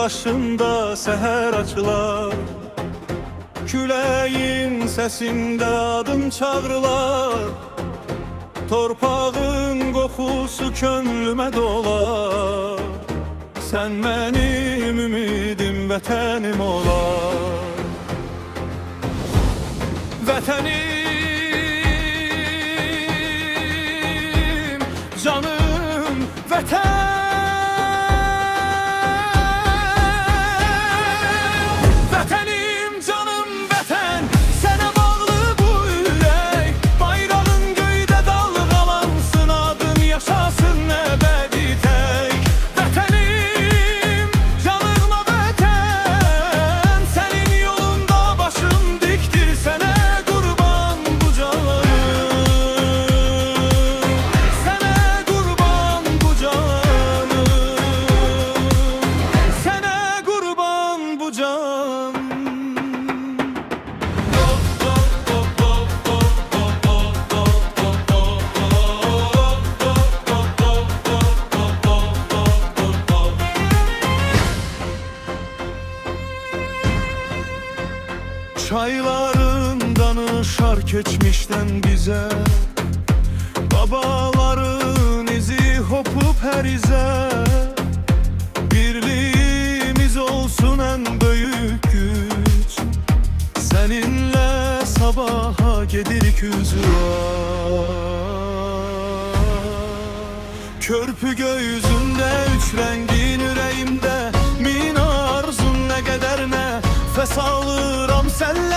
başında seher açılar, küleğin sesinde adım çağrılar. Torpağın kokusu könlüme dolar, sen benim ümidim, vətənim olar. Vətənim, canım, vətən. Vətənim, canım, vətən, sənə bağlı bu ürək. Bayrağın göydə dalğalansın, adın yaşasın əbədi tək. Vətənim, canıma vətən, sənin yolunda başım dikdir, sənə qurban bu canım. Sənə qurban bu canım, sənə qurban bu canım. Çayların danışar geçmişten bize, babaların izi hopup her ize. Birliğimiz olsun en büyük güç, seninle sabaha gedik üzüyor. Körpü göğüzünde üç rengin yüreğimde, min arzun ne kadar ne fes alıram senle.